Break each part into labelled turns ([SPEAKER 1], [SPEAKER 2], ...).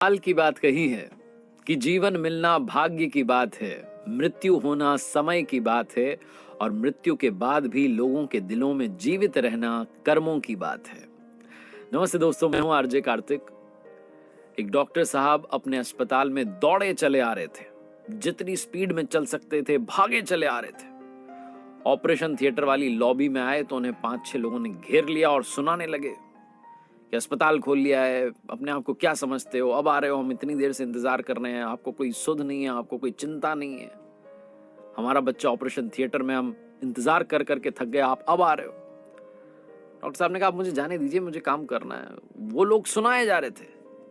[SPEAKER 1] हाल की बात कही है कि जीवन मिलना भाग्य की बात है, मृत्यु होना समय की बात है और मृत्यु के बाद भी लोगों के दिलों में जीवित रहना कर्मों की बात है। नमस्ते दोस्तों, मैं हूं आरजे कार्तिक। एक डॉक्टर साहब अपने अस्पताल में दौड़े चले आ रहे थे, जितनी स्पीड में चल सकते थे भागे चले आ रहे थे। ऑपरेशन थिएटर वाली लॉबी में आए तो उन्हें 5-6 लोगों ने घेर लिया और सुनाने लगे कि अस्पताल खोल लिया है, अपने आप को क्या समझते हो, अब आ रहे हो, हम इतनी देर से इंतजार कर रहे हैं, आपको कोई सुध नहीं है, आपको कोई चिंता नहीं है, हमारा बच्चा ऑपरेशन थिएटर में, हम इंतजार कर करके थक गए, आप अब आ रहे हो। डॉक्टर साहब ने कहा, आप मुझे जाने दीजिए, मुझे काम करना है। वो लोग सुनाए जा रहे थे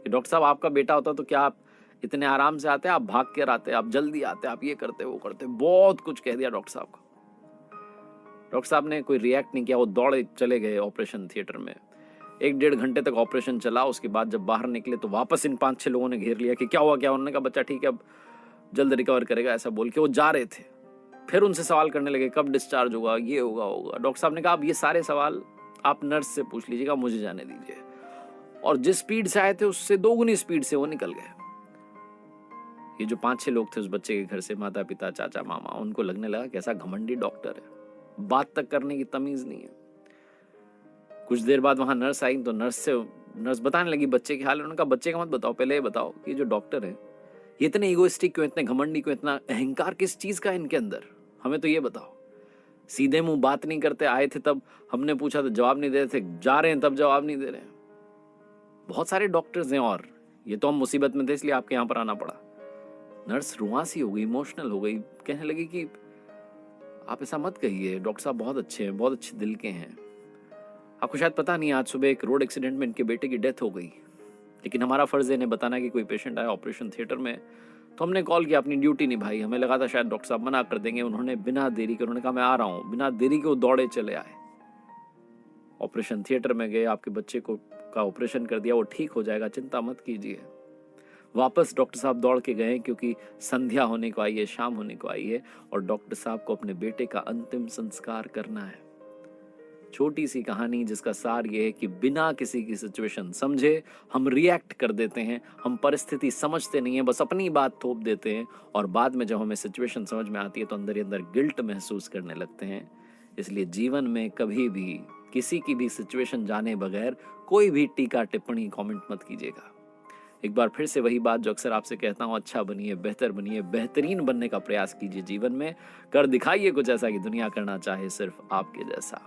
[SPEAKER 1] कि डॉक्टर साहब आपका बेटा होता तो क्या आप इतने आराम से आते, आप भाग कर आते, आप जल्दी आते, आप ये करते वो करते, बहुत कुछ कह दिया डॉक्टर साहब को। डॉक्टर साहब ने कोई रिएक्ट नहीं किया, वो दौड़े चले गए ऑपरेशन थिएटर में। 1-1.5 घंटे तक ऑपरेशन चला। उसके बाद जब बाहर निकले तो वापस इन 5-6 लोगों ने घेर लिया कि क्या हुआ क्या। उन्होंने कहा बच्चा ठीक है, अब जल्द रिकवर करेगा, ऐसा बोल के वो जा रहे थे। फिर उनसे सवाल करने लगे, कब डिस्चार्ज होगा, ये होगा। डॉक्टर साहब ने कहा, अब ये सारे सवाल आप नर्स से पूछ लीजिएगा, मुझे जाने दीजिए। और जिस स्पीड से आए थे उससे 2 गुनी स्पीड से वो निकल गए। ये जो 5-6 लोग थे उस बच्चे के घर से, माता पिता चाचा मामा, उनको लगने लगा कैसा घमंडी डॉक्टर है, बात तक करने की तमीज नहीं है। कुछ देर बाद वहां नर्स आई तो नर्स बताने लगी बच्चे के हाल। उन्होंने कहा बच्चे का मत बताओ, पहले ये बताओ कि जो डॉक्टर है ये इतने इगोइस्टिक क्यों, इतने घमंडी क्यों, इतना अहंकार किस चीज का है इनके अंदर, हमें तो ये बताओ। सीधे मुंह बात नहीं करते, आए थे तब हमने पूछा तो जवाब नहीं दे रहे थे, जा रहे हैं तब जवाब नहीं दे रहे हैं। बहुत सारे डॉक्टर्स हैं और ये तो हम मुसीबत में थे इसलिए आपके यहाँ पर आना पड़ा। नर्स रुआसी हो गई, इमोशनल हो गई, कहने लगी कि आप ऐसा मत कहिए, डॉक्टर साहब बहुत अच्छे हैं, बहुत अच्छे दिल के हैं। आपको शायद पता नहीं, आज सुबह एक रोड एक्सीडेंट में इनके बेटे की डेथ हो गई, लेकिन हमारा फर्ज है इन्हें बताना कि कोई पेशेंट आया ऑपरेशन थिएटर में, तो हमने कॉल किया, अपनी ड्यूटी निभाई। हमें लगा था शायद डॉक्टर साहब मना कर देंगे, उन्होंने बिना देरी के, उन्होंने कहा मैं आ रहा हूँ, बिना देरी के वो दौड़े चले आए, ऑपरेशन थिएटर में गए, आपके बच्चे को का ऑपरेशन कर दिया, वो ठीक हो जाएगा, चिंता मत कीजिए। वापस डॉक्टर साहब दौड़ के गए क्योंकि संध्या होने को आई है, शाम होने को आई है और डॉक्टर साहब को अपने बेटे का अंतिम संस्कार करना है। छोटी सी कहानी जिसका सार ये है कि बिना किसी की सिचुएशन समझे हम रिएक्ट कर देते हैं, हम परिस्थिति समझते नहीं है, बस अपनी बात थोप देते हैं और बाद में जब हमें सिचुएशन समझ में आती है तो अंदर ही अंदर गिल्ट महसूस करने लगते हैं। इसलिए जीवन में कभी भी किसी की भी सिचुएशन जाने बगैर कोई भी टीका टिप्पणी कमेंट मत कीजिएगा। एक बार फिर से वही बात जो अक्सर आपसे कहता हूं, अच्छा बनिए, बेहतर बनिए, बेहतरीन बनने का प्रयास कीजिए जीवन में, कर दिखाइए कुछ ऐसा कि दुनिया करना चाहे सिर्फ आपके जैसा।